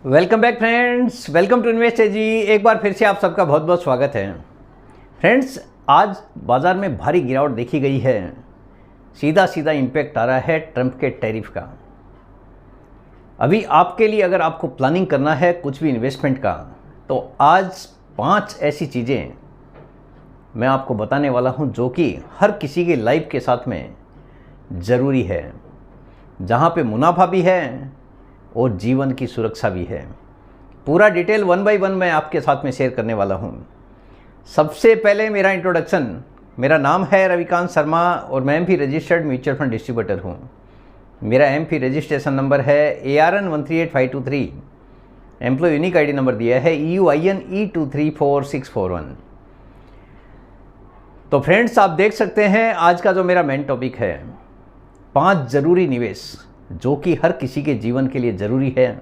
Welcome back friends, welcome to invest ji. एक बार फिर से आप सबका बहुत बहुत स्वागत है। फ्रेंड्स, आज बाज़ार में भारी गिरावट देखी गई है। सीधा सीधा इम्पैक्ट आ रहा है ट्रंप के टैरिफ का। अभी आपके लिए अगर आपको प्लानिंग करना है कुछ भी इन्वेस्टमेंट का, तो आज 5 ऐसी चीज़ें मैं आपको बताने वाला हूं जो कि हर किसी की लाइफ के साथ में ज़रूरी है, जहां पे मुनाफा भी है और जीवन की सुरक्षा भी है। पूरा डिटेल 1 बाय 1 मैं आपके साथ में शेयर करने वाला हूं। सबसे पहले मेरा इंट्रोडक्शन, मेरा नाम है रविकांत शर्मा और मैं MP registered mutual fund distributor हूं। मेरा एमपी रजिस्ट्रेशन नंबर है ARN 138523। Employ unique ID number दिया है EUIN E234641। तो फ्रेंड्स, आप देख सकते हैं आज का जो मेरा मेन टॉपिक है 5 ज़रूरी निवेश जो कि हर किसी के जीवन के लिए ज़रूरी है।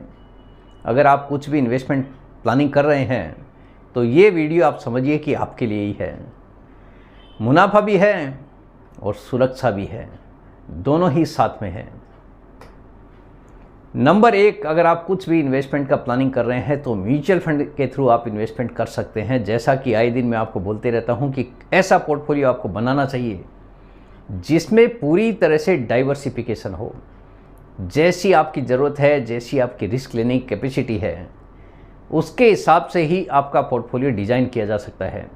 अगर आप कुछ भी इन्वेस्टमेंट प्लानिंग कर रहे हैं तो ये वीडियो आप समझिए कि आपके लिए ही है। मुनाफा भी है और सुरक्षा भी है, दोनों ही साथ में है। नंबर 1, अगर आप कुछ भी इन्वेस्टमेंट का प्लानिंग कर रहे हैं तो म्यूचुअल फंड के थ्रू आप इन्वेस्टमेंट कर सकते हैं। जैसा कि आए दिन मैं आपको बोलते रहता हूं कि ऐसा पोर्टफोलियो आपको बनाना चाहिए जिसमें पूरी तरह से डाइवर्सिफिकेशन हो। जैसी आपकी ज़रूरत है, जैसी आपकी रिस्क लेने की कैपेसिटी है, उसके हिसाब से ही आपका पोर्टफोलियो डिज़ाइन किया जा सकता है।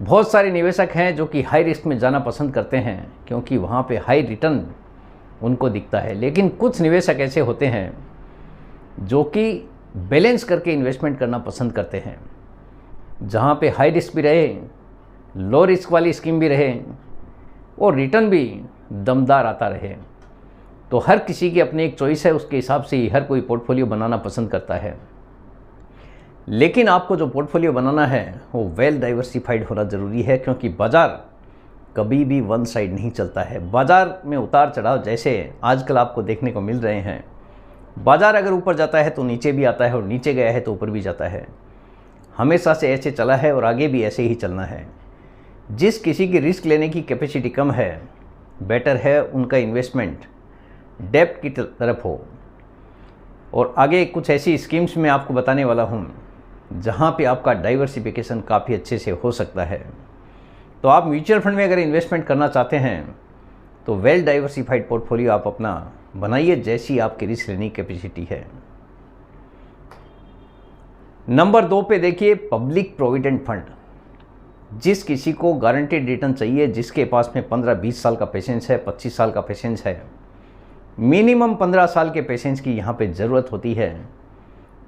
बहुत सारे निवेशक हैं जो कि हाई रिस्क में जाना पसंद करते हैं क्योंकि वहाँ पे हाई रिटर्न उनको दिखता है, लेकिन कुछ निवेशक ऐसे होते हैं जो कि बैलेंस करके इन्वेस्टमेंट करना पसंद करते हैं, जहाँ पे हाई रिस्क भी रहे, लो रिस्क वाली स्कीम भी रहे और रिटर्न भी दमदार आता रहे। तो हर किसी की अपनी एक चॉइस है, उसके हिसाब से ही हर कोई पोर्टफोलियो बनाना पसंद करता है। लेकिन आपको जो पोर्टफोलियो बनाना है वो वेल डाइवर्सिफाइड होना ज़रूरी है, क्योंकि बाज़ार कभी भी वन साइड नहीं चलता है। बाज़ार में उतार चढ़ाव जैसे आजकल आपको देखने को मिल रहे हैं। बाज़ार अगर ऊपर जाता है तो नीचे भी आता है और नीचे गया है तो ऊपर भी जाता है। हमेशा से ऐसे चला है और आगे भी ऐसे ही चलना है। जिस किसी की रिस्क लेने की कैपेसिटी कम है, बेटर है उनका इन्वेस्टमेंट डेप्थ की तरफ हो। और आगे कुछ ऐसी स्कीम्स मैं आपको बताने वाला हूँ जहाँ पे आपका डाइवर्सिफिकेशन काफ़ी अच्छे से हो सकता है। तो आप म्यूचुअल फंड में अगर इन्वेस्टमेंट करना चाहते हैं तो वेल डाइवर्सिफाइड पोर्टफोलियो आप अपना बनाइए, जैसी आपकी रिस्क लेने की कैपेसिटी है। नंबर 2 पे देखिए, पब्लिक प्रोविडेंट फंड। जिस किसी को गारंटेड रिटर्न चाहिए, जिसके पास में 15-20 साल का पेशेंस है, 25 साल का पेशेंस है, मिनिमम 15 साल के पेशेंस की यहाँ पे ज़रूरत होती है।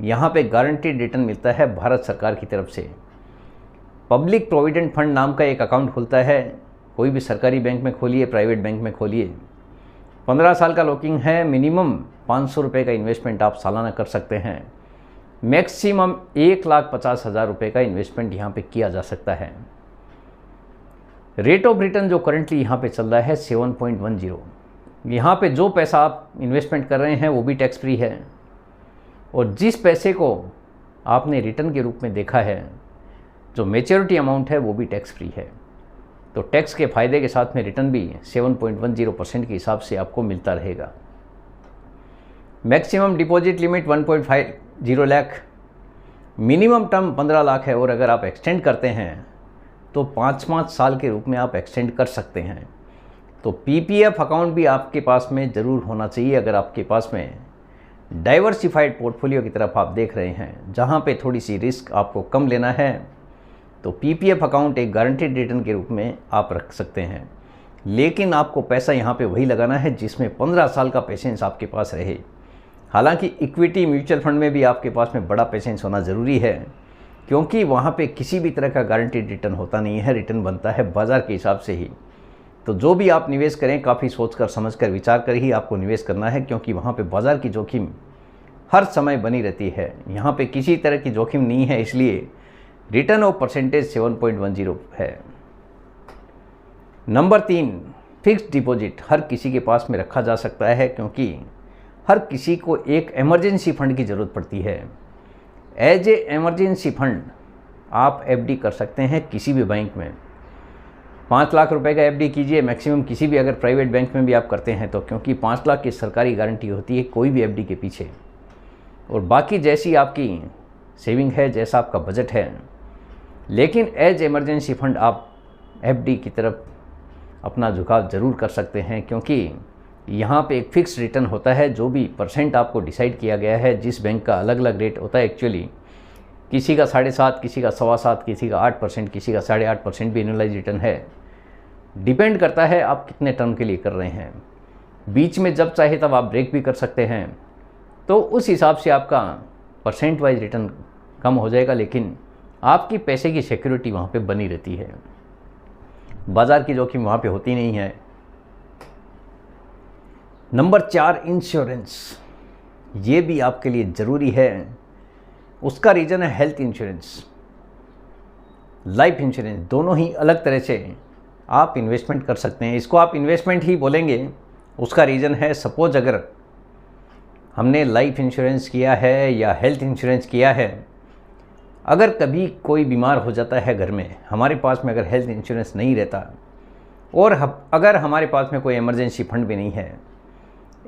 यहाँ पे गारंटीड रिटर्न मिलता है भारत सरकार की तरफ से। पब्लिक प्रोविडेंट फंड नाम का एक अकाउंट खुलता है, कोई भी सरकारी बैंक में खोलिए, प्राइवेट बैंक में खोलिए। 15 साल का लॉकिंग है, मिनिमम 500 रुपये का इन्वेस्टमेंट आप सालाना कर सकते हैं। मैक्सिमम 1,50,000 रुपये का इन्वेस्टमेंट यहाँ पे किया जा सकता है। रेट ऑफ रिटर्न जो करंटली यहाँ पे चल रहा है 7.10। यहाँ पे जो पैसा आप इन्वेस्टमेंट कर रहे हैं वो भी टैक्स फ्री है, और जिस पैसे को आपने रिटर्न के रूप में देखा है, जो मैच्योरिटी अमाउंट है, वो भी टैक्स फ्री है। तो टैक्स के फ़ायदे के साथ में रिटर्न भी 7.10% के हिसाब से आपको मिलता रहेगा। Maximum deposit limit 1.50 lakh, minimum term 15 lakh है, और अगर आप एक्सटेंड करते हैं तो 5-5 साल के रूप में आप एक्सटेंड कर सकते हैं। तो PPF अकाउंट भी आपके पास में ज़रूर होना चाहिए अगर आपके पास में डाइवर्सिफाइड पोर्टफोलियो की तरफ आप देख रहे हैं, जहां पे थोड़ी सी रिस्क आपको कम लेना है। तो PPF अकाउंट एक गारंटेड रिटर्न के रूप में आप रख सकते हैं, लेकिन आपको पैसा यहां पे वही लगाना है जिसमें 15 साल का पेशेंस आपके पास रहे। हालांकि इक्विटी म्यूचुअल फंड में भी आपके पास में बड़ा पेशेंस होना ज़रूरी है, क्योंकि वहाँ पर किसी भी तरह का गारंटेड रिटर्न होता नहीं है, रिटर्न बनता है बाज़ार के हिसाब से ही। तो जो भी आप निवेश करें, काफ़ी सोचकर समझकर विचार कर ही आपको निवेश करना है, क्योंकि वहाँ पे बाज़ार की जोखिम हर समय बनी रहती है। यहाँ पे किसी तरह की जोखिम नहीं है, इसलिए रिटर्न ऑफ परसेंटेज 7.10 है। नंबर 3, फिक्स्ड डिपॉजिट हर किसी के पास में रखा जा सकता है, क्योंकि हर किसी को एक इमरजेंसी फंड की ज़रूरत पड़ती है। एज ए इमरजेंसी फंड आप FD कर सकते हैं किसी भी बैंक में। 5 लाख रुपए का FD कीजिए, मैक्सिमम किसी भी अगर प्राइवेट बैंक में भी आप करते हैं तो, क्योंकि 5 लाख की सरकारी गारंटी होती है कोई भी FD के पीछे। और बाकी जैसी आपकी सेविंग है, जैसा आपका बजट है। लेकिन एज इमरजेंसी फंड आप एफडी की तरफ अपना झुकाव ज़रूर कर सकते हैं, क्योंकि यहाँ पे एक फ़िक्स रिटर्न होता है। जो भी परसेंट आपको डिसाइड किया गया है, जिस बैंक का अलग अलग रेट होता है एक्चुअली, किसी का 7.5, किसी का 7.25, किसी का 8%, किसी का 8.5% भी एनुअलाइज रिटर्न है। डिपेंड करता है आप कितने टर्म के लिए कर रहे हैं। बीच में जब चाहे तब आप ब्रेक भी कर सकते हैं, तो उस हिसाब से आपका परसेंट वाइज रिटर्न कम हो जाएगा, लेकिन आपकी पैसे की सिक्योरिटी वहाँ पे बनी रहती है। बाज़ार की जोखिम वहाँ पे होती नहीं है। Number 4, insurance. ये भी आपके लिए ज़रूरी है। उसका रीज़न है हेल्थ इंश्योरेंस, लाइफ इंश्योरेंस। दोनों ही अलग तरह से आप इन्वेस्टमेंट कर सकते हैं। इसको आप इन्वेस्टमेंट ही बोलेंगे। उसका रीज़न है, सपोज अगर हमने लाइफ इंश्योरेंस किया है या हेल्थ इंश्योरेंस किया है, अगर कभी कोई बीमार हो जाता है घर में, हमारे पास में अगर हेल्थ इंश्योरेंस नहीं रहता और अगर हमारे पास में कोई इमरजेंसी फंड भी नहीं है,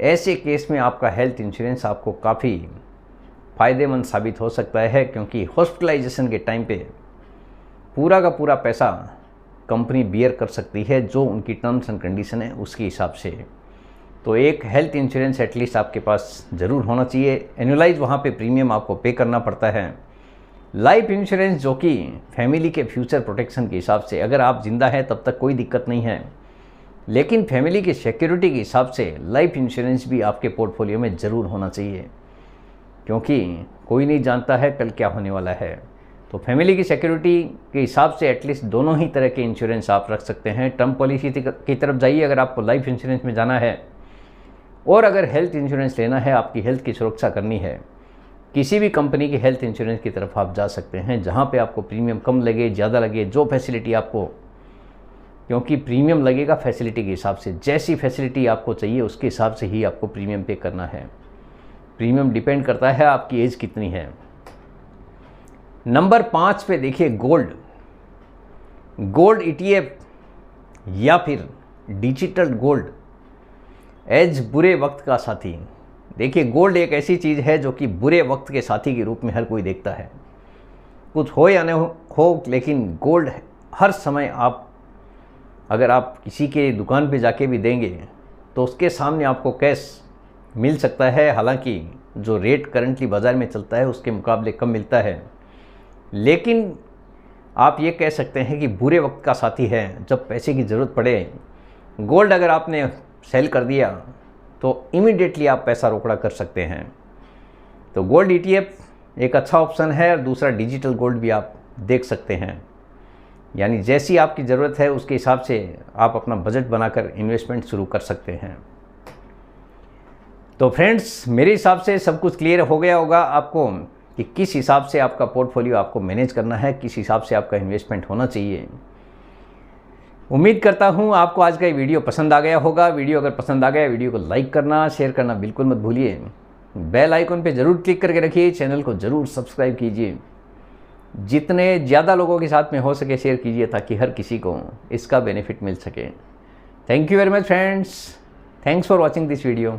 ऐसे केस में आपका हेल्थ इंश्योरेंस आपको काफ़ी फ़ायदेमंद साबित हो सकता है, क्योंकि हॉस्पिटलाइजेशन के टाइम पे पूरा का पूरा पैसा कंपनी बियर कर सकती है, जो उनकी टर्म्स एंड कंडीशन है उसके हिसाब से। तो एक हेल्थ इंश्योरेंस एटलीस्ट आपके पास ज़रूर होना चाहिए। एनुअलाइज वहाँ पे प्रीमियम आपको पे करना पड़ता है। लाइफ इंश्योरेंस जो कि फैमिली के फ्यूचर प्रोटेक्शन के हिसाब से, अगर आप ज़िंदा हैं तब तक कोई दिक्कत नहीं है, लेकिन फैमिली की सिक्योरिटी के हिसाब से लाइफ इंश्योरेंस भी आपके पोर्टफोलियो में ज़रूर होना चाहिए, क्योंकि कोई नहीं जानता है कल क्या होने वाला है। तो फैमिली की सिक्योरिटी के हिसाब से एटलीस्ट दोनों ही तरह के इंश्योरेंस आप रख सकते हैं। टर्म पॉलिसी की तरफ जाइए अगर आपको लाइफ इंश्योरेंस में जाना है, और अगर हेल्थ इंश्योरेंस लेना है, आपकी हेल्थ की सुरक्षा करनी है, किसी भी कंपनी की हेल्थ इंश्योरेंस की तरफ आप जा सकते हैं, जहां पे आपको प्रीमियम कम लगे, ज़्यादा लगे, जो फैसिलिटी आपको, क्योंकि प्रीमियम लगेगा फैसिलिटी के हिसाब से, जैसी फैसिलिटी आपको चाहिए उसके हिसाब से ही आपको प्रीमियम पे करना है। प्रीमियम डिपेंड करता है आपकी एज कितनी है। नंबर 5 पे देखिए, गोल्ड ETF या फिर डिजिटल गोल्ड एज बुरे वक्त का साथी। देखिए, गोल्ड एक ऐसी चीज़ है जो कि बुरे वक्त के साथी के रूप में हर कोई देखता है। कुछ हो या न हो, लेकिन गोल्ड हर समय अगर आप किसी के दुकान पे जाके भी देंगे तो उसके सामने आपको कैश मिल सकता है। हालांकि जो रेट करंटली बाज़ार में चलता है उसके मुकाबले कम मिलता है, लेकिन आप ये कह सकते हैं कि बुरे वक्त का साथी है। जब पैसे की ज़रूरत पड़े, गोल्ड अगर आपने सेल कर दिया तो इमीडिएटली आप पैसा रोकड़ा कर सकते हैं। तो गोल्ड ETF एक अच्छा ऑप्शन है, और दूसरा डिजिटल गोल्ड भी आप देख सकते हैं। यानी जैसी आपकी ज़रूरत है उसके हिसाब से आप अपना बजट बनाकर इन्वेस्टमेंट शुरू कर सकते हैं। तो फ्रेंड्स, मेरे हिसाब से सब कुछ क्लियर हो गया होगा आपको कि किस हिसाब से आपका पोर्टफोलियो आपको मैनेज करना है, किस हिसाब से आपका इन्वेस्टमेंट होना चाहिए। उम्मीद करता हूँ आपको आज का ये वीडियो पसंद आ गया होगा। वीडियो अगर पसंद आ गया, वीडियो को लाइक करना, शेयर करना बिल्कुल मत भूलिए। बेल आइकन पे ज़रूर क्लिक करके रखिए, चैनल को ज़रूर सब्सक्राइब कीजिए। जितने ज़्यादा लोगों के साथ में हो सके शेयर कीजिए, ताकि हर किसी को इसका बेनिफिट मिल सके। Thank you very much friends, thanks for watching this video.